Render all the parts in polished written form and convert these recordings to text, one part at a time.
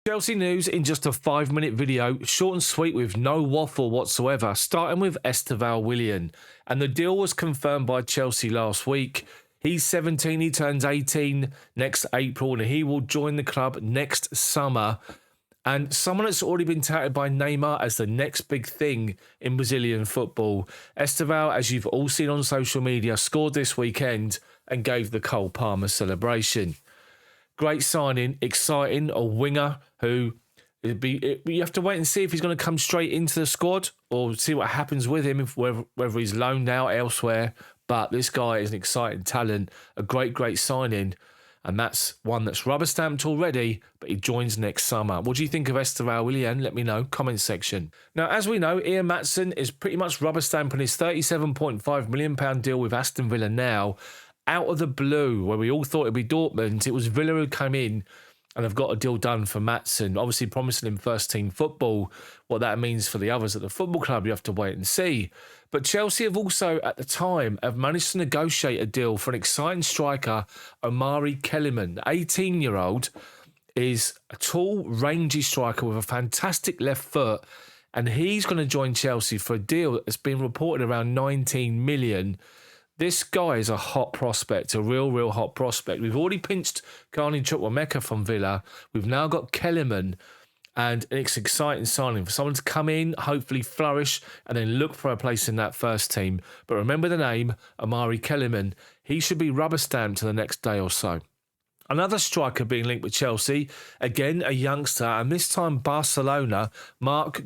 Chelsea news in just a 5-minute video, short and sweet with no waffle whatsoever, starting with Estevao Willian. And the deal was confirmed by Chelsea last week. He's 17, he turns 18 next April, and he will join the club next summer. And someone that's already been touted by Neymar as the next big thing in Brazilian football. Estevao, as you've all seen on social media, scored this weekend and gave the Cole Palmer celebration. Great signing, exciting, a winger who you have to wait and see if he's going to come straight into the squad or see what happens with him, whether he's loaned out elsewhere. But this guy is an exciting talent, a great signing, and that's one that's rubber stamped already, but he joins next summer. What do you think of Estevao Willian? Let me know, comment section. Now, as we know, Maatsen is pretty much rubber stamping his £37.5 million deal with Aston Villa now. Out of the blue, where we all thought it'd be Dortmund, it was Villa who came in and have got a deal done for Maatsen, obviously promising him first-team football. What that means for the others at the football club, you have to wait and see. But Chelsea have also, at the time, have managed to negotiate a deal for an exciting striker, Omari Kellyman. The 18-year-old is a tall, rangy striker with a fantastic left foot, and he's going to join Chelsea for a deal that's been reported around 19 million. This guy is a hot prospect, a real hot prospect. We've already pinched Gani Chukwuemeka from Villa. We've now got Kellyman, and it's exciting signing for someone to come in, hopefully flourish, and then look for a place in that first team. But remember the name, Omari Kellyman. He should be rubber stamped to the next day or so. Another striker being linked with Chelsea, again a youngster, and this time Barcelona, Marc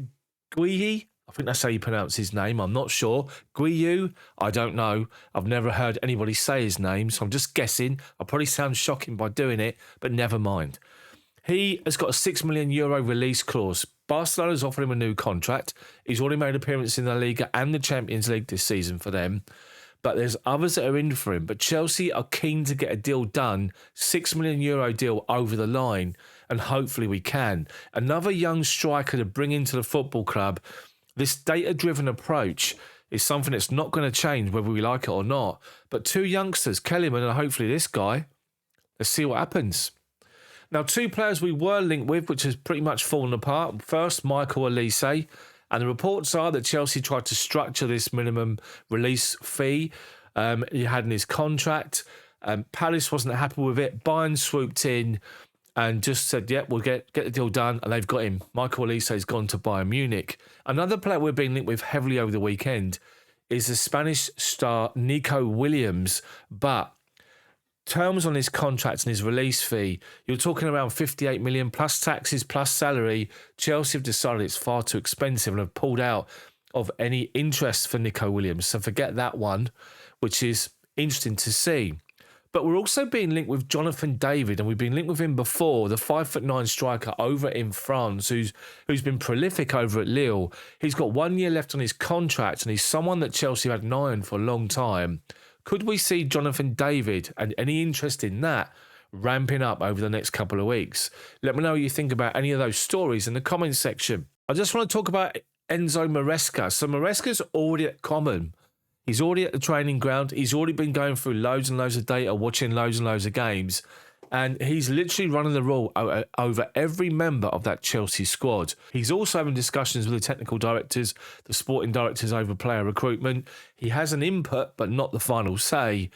Guiu. I think that's how you pronounce his name. I'm not sure. Guiu? I don't know. I've never heard anybody say his name, so I'm just guessing. I'll probably sound shocking by doing it, but never mind. He has got a €6 million release clause. Barcelona's offered him a new contract. He's already made appearances in the Liga and the Champions League this season for them. But there's others that are in for him. But Chelsea are keen to get a deal done, €6 million deal over the line, and hopefully we can. Another young striker to bring into the football club. This data-driven approach is something that's not going to change whether we like it or not. But two youngsters, Kellyman and hopefully this guy, let's see what happens. Now, two players we were linked with, which has pretty much fallen apart. First, Michael Olise. And the reports are that Chelsea tried to structure this minimum release fee he had in his contract. Palace wasn't happy with it. Bayern swooped in and just said, yep, we'll get the deal done. And they've got him. Michael Olise has gone to Bayern Munich. Another player we're being linked with heavily over the weekend is the Spanish star Nico Williams. But terms on his contract and his release fee, you're talking around 58 million plus taxes, plus salary. Chelsea have decided it's far too expensive and have pulled out of any interest for Nico Williams. So forget that one, which is interesting to see. But we're also being linked with Jonathan David, and we've been linked with him before, the 5'9" striker over in France, who's been prolific over at Lille. He's got 1 year left on his contract, and he's someone that Chelsea had an eye on for a long time. Could we see Jonathan David and any interest in that ramping up over the next couple of weeks? Let me know what you think about any of those stories in the comments section. I just want to talk about Enzo Maresca. So Maresca's already at Cobham. He's already at the training ground. He's already been going through loads and loads of data, watching loads and loads of games. And he's literally running the rule over every member of that Chelsea squad. He's also having discussions with the technical directors, the sporting directors over player recruitment. He has an input, but not the final say.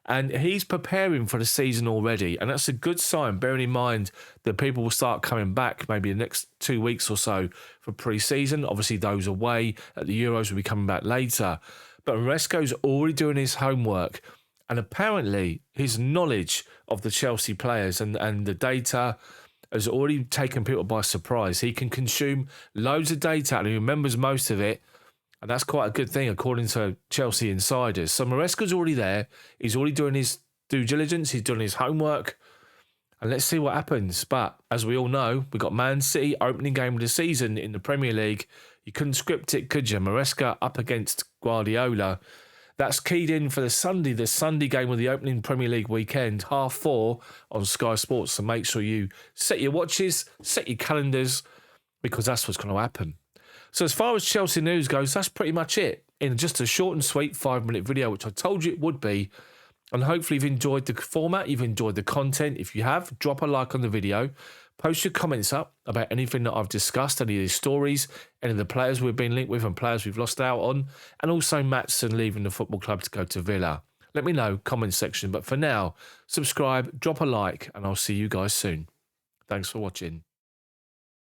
And he's preparing for the season already. And that's a good sign, bearing in mind that people will start coming back maybe the next 2 weeks or so for pre-season. Obviously, those away at the Euros will be coming back later. But Maresca's already doing his homework. And apparently his knowledge of the Chelsea players and the data has already taken people by surprise. He can consume loads of data and he remembers most of it. And that's quite a good thing, according to Chelsea insiders. So Maresca's already there. He's already doing his due diligence. He's doing his homework. And let's see what happens. But as we all know, we've got Man City opening game of the season in the Premier League. You couldn't script it, could you? Maresca up against Guardiola. That's keyed in for the Sunday game of the opening Premier League weekend, 4:30 on Sky Sports. So make sure you set your watches, set your calendars, because that's what's going to happen. So as far as Chelsea news goes, that's pretty much it. In just a short and sweet 5-minute video, which I told you it would be. And hopefully you've enjoyed the format, you've enjoyed the content. If you have, drop a like on the video. Post your comments up about anything that I've discussed, any of these stories, any of the players we've been linked with and players we've lost out on, and also Maatsen leaving the football club to go to Villa. Let me know, comment section. But for now, subscribe, drop a like, and I'll see you guys soon. Thanks for watching.